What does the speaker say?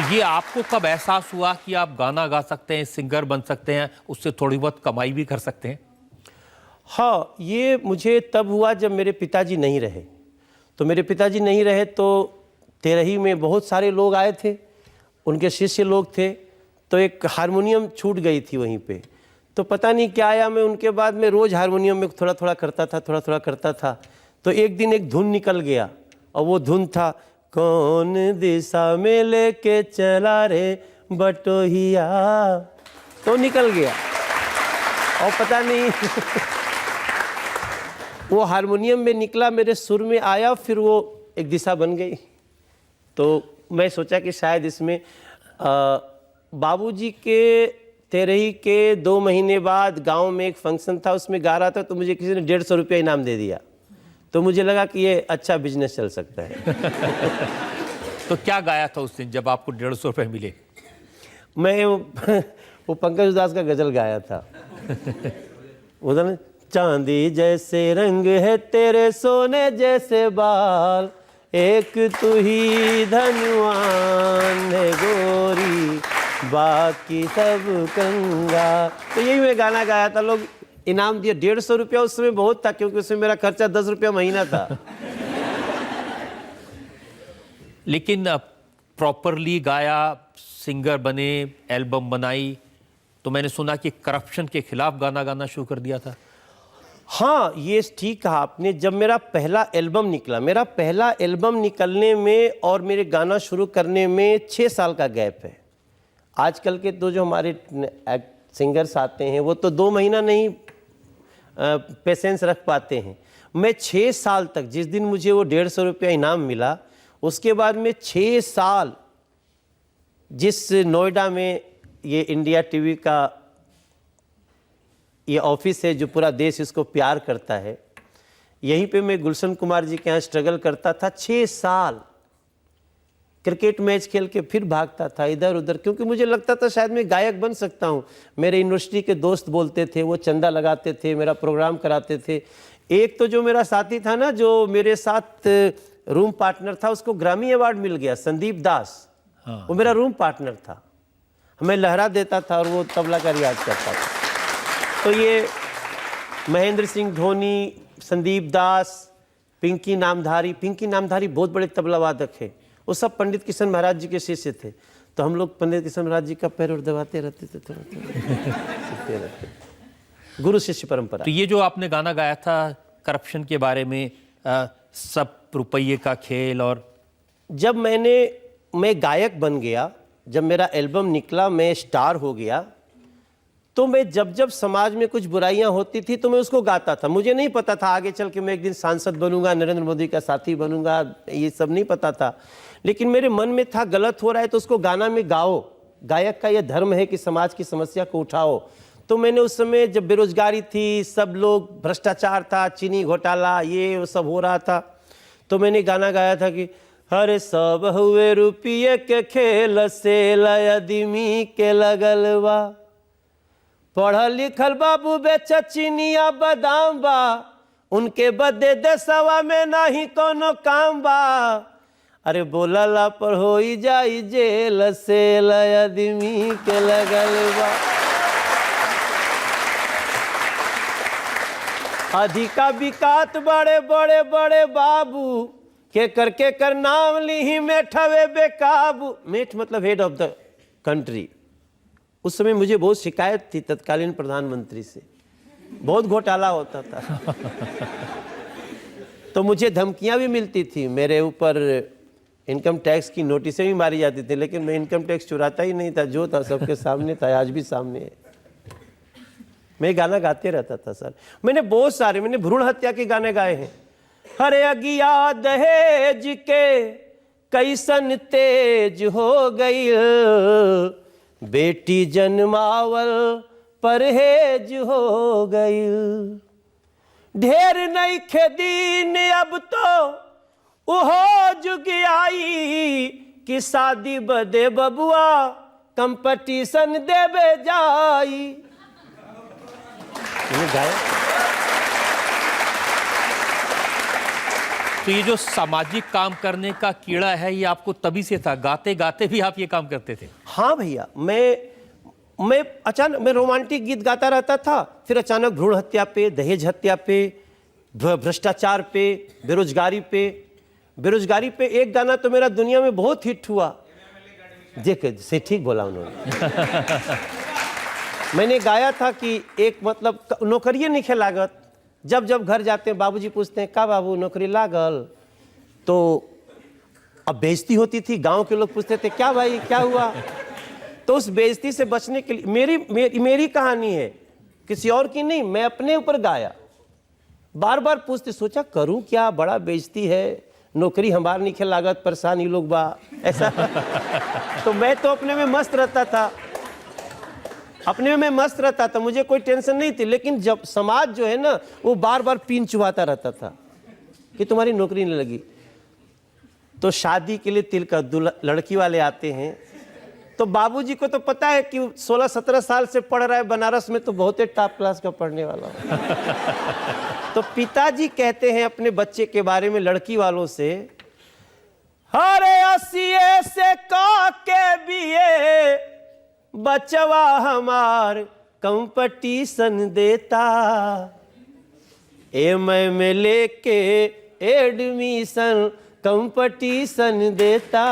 ये आपको कब एहसास हुआ कि आप गाना गा सकते हैं, सिंगर बन सकते हैं, उससे थोड़ी बहुत कमाई भी कर सकते हैं? हाँ, ये मुझे तब हुआ जब मेरे पिताजी नहीं रहे। तो मेरे पिताजी नहीं रहे तो तेरही में बहुत सारे लोग आए थे, उनके शिष्य लोग थे, तो एक हारमोनियम छूट गई थी वहीं पे। तो पता नहीं क्या आया, मैं उनके बाद में रोज़ हारमोनियम में थोड़ा थोड़ा करता था। तो एक दिन एक धुन निकल गया, और वो धुन था, कौन दिशा में लेके चला रे बटोहिया। तो निकल गया, और पता नहीं वो हारमोनियम में निकला, मेरे सुर में आया, फिर वो एक दिशा बन गई। तो मैं सोचा कि शायद इसमें बाबूजी के तेरही के 2 महीने बाद गांव में एक फंक्शन था, उसमें गा रहा था, तो मुझे किसी ने 150 रुपया इनाम दे दिया। तो मुझे लगा कि ये अच्छा बिजनेस चल सकता है। तो क्या गाया था उस दिन जब आपको 150 रुपये मिले? मैं वो पंकज उदास का गजल गाया था। उधर, चांदी जैसे रंग है तेरे सोने जैसे बाल, एक तू ही धनवान है गोरी, बाकी सब कंगाल। तो यही मैं गाना गाया था। लोग इनाम दिया 150 रुपया, उस समय बहुत था, क्योंकि उसमें मेरा खर्चा 10 रुपया महीना था। लेकिन प्रॉपरली गाया, सिंगर बने, एल्बम बनाई, तो मैंने सुना कि करप्शन के खिलाफ गाना गाना शुरू कर दिया था। हाँ, ये ठीक कहा आपने। जब मेरा पहला एल्बम निकला, मेरा पहला एल्बम निकलने में और मेरे गाना शुरू करने में 6 साल का गैप है। आजकल के तो जो हमारे सिंगर्स आते हैं वो तो 2 महीना नहीं पेशेंस रख पाते हैं। मैं 6 साल तक, जिस दिन मुझे वो 150 रुपया इनाम मिला, उसके बाद में 6 साल जिस नोएडा में ये इंडिया टीवी का ये ऑफिस है, जो पूरा देश इसको प्यार करता है, यहीं पे मैं गुलशन कुमार जी के यहाँ स्ट्रगल करता था 6 साल। क्रिकेट मैच खेल के फिर भागता था इधर उधर, क्योंकि मुझे लगता था शायद मैं गायक बन सकता हूँ। मेरे यूनिवर्सिटी के दोस्त बोलते थे, वो चंदा लगाते थे, मेरा प्रोग्राम कराते थे। एक तो जो मेरा साथी था ना, जो मेरे साथ रूम पार्टनर था, उसको ग्रामी अवार्ड मिल गया, संदीप दास। हाँ, वो मेरा रूम पार्टनर था। हमें लहरा देता था और वो तबला का रियाज करता था। तो ये महेंद्र सिंह धोनी, संदीप दास, पिंकी नामधारी बहुत बड़े तबला वादक है। वो सब पंडित किशन महाराज जी के शिष्य थे। तो हम लोग पंडित किशन महाराज जी का पैर और दबाते रहते थे, थोड़ा गुरु शिष्य परंपरा। तो ये जो आपने गाना गाया था करप्शन के बारे में, सब रुपये का खेल, और जब मैं गायक बन गया, जब मेरा एल्बम निकला, मैं स्टार हो गया, तो मैं जब समाज में कुछ बुराइयां होती थी तो मैं उसको गाता था। मुझे नहीं पता था आगे चल के मैं एक दिन सांसद बनूंगा, नरेंद्र मोदी का साथी बनूंगा, ये सब नहीं पता था। लेकिन मेरे मन में था गलत हो रहा है तो उसको गाना में गाओ। गायक का ये धर्म है कि समाज की समस्या को उठाओ। तो मैंने उस समय, जब बेरोजगारी थी, सब लोग, भ्रष्टाचार था, चीनी घोटाला, ये वो सब हो रहा था, तो मैंने गाना गाया था कि हरे सब हुए रुपये के खेल से लयदमी के लगलवा, पढ़ल लिखल बाबू बेच चीनिया बादाम बा, उनके बदे देशवा में नहीं कोनो काम बा, अरे बोलला पर होई जाई जेल से लयदमी के लगलवा। अधिका विकात बड़े बड़े बड़े बाबू, के करके कर नाम ली में ठवे बेकाबू। मेठ मतलब हेड ऑफ द कंट्री। उस समय मुझे बहुत शिकायत थी तत्कालीन प्रधानमंत्री से, बहुत घोटाला होता था। तो मुझे धमकियां भी मिलती थी, मेरे ऊपर इनकम टैक्स की नोटिसें भी मारी जाती थी, लेकिन मैं इनकम टैक्स चुराता ही नहीं था, जो था सबके सामने था, आज भी सामने है। मैं गाना गाते रहता था सर। मैंने भ्रूण हत्या के गाने गाए हैं। हरे अगिया दहेज के कैसन तेज हो गई, बेटी जन्मावल परहेज हो गई, ढेर नहीं खेदीन अब तो उहो जुग आई, कि शादी बदे बबुआ कंपटीशन देवे जाई। तो ये जो सामाजिक काम करने का कीड़ा है ये आपको तभी से था, गाते गाते भी आप ये काम करते थे? हाँ भैया, मैं अचानक मैं रोमांटिक गीत गाता रहता था, फिर अचानक भ्रूण हत्या पे, दहेज हत्या पे, भ्रष्टाचार पे, बेरोजगारी पे एक गाना तो मेरा दुनिया में बहुत हिट हुआ। देख से ठीक बोला उन्होंने। मैंने गाया था कि एक मतलब नौकरिये नहीं लागत। जब जब घर जाते हैं बाबूजी पूछते हैं का बाबू नौकरी लागल, तो अब बेइज्जती होती थी, गांव के लोग पूछते थे क्या भाई क्या हुआ। तो उस बेइज्जती से बचने के लिए मेरी कहानी है, किसी और की नहीं, मैं अपने ऊपर गाया। बार बार पूछते, सोचा करूं क्या, बड़ा बेइज्जती है, नौकरी हमार नहीं लागत, परेशानी लोग बा ऐसा। तो मैं तो अपने में मस्त रहता था, मुझे कोई टेंशन नहीं थी। लेकिन जब समाज जो है ना वो बार बार पीन चुभाता रहता था कि तुम्हारी नौकरी नहीं लगी। तो शादी के लिए तिल का लड़की वाले आते हैं, तो बाबूजी को तो पता है कि 16-17 साल से पढ़ रहा है बनारस में, तो बहुत ही टॉप क्लास का पढ़ने वाला। तो पिताजी कहते हैं अपने बच्चे के बारे में लड़की वालों से, अरे 80 से के बीए बचवा हमार कंपटीशन देता, में लेके एडमिशन कंपटीशन देता।